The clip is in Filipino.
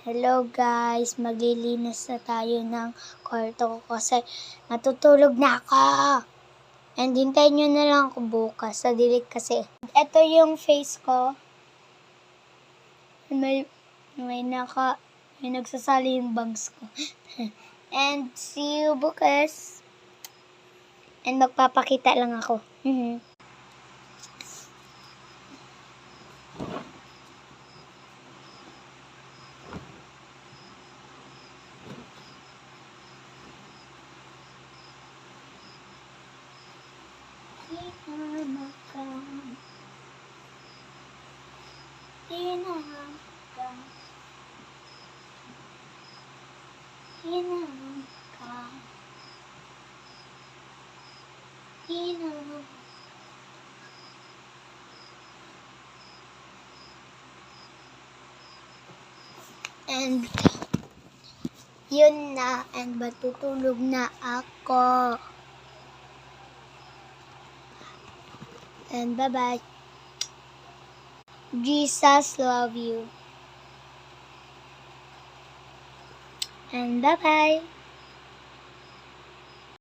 Hello guys, maglilinis na tayo ng kwarto ko kasi natutulog na ako. And hintayin nyo na lang ako bukas sa dilig kasi. Ito yung face ko. May nagsasali yung bangs ko. And see you bukas. And magpapakita lang ako. And yun na, and matutulog na ako. And bye-bye. Jesus love you. And bye-bye.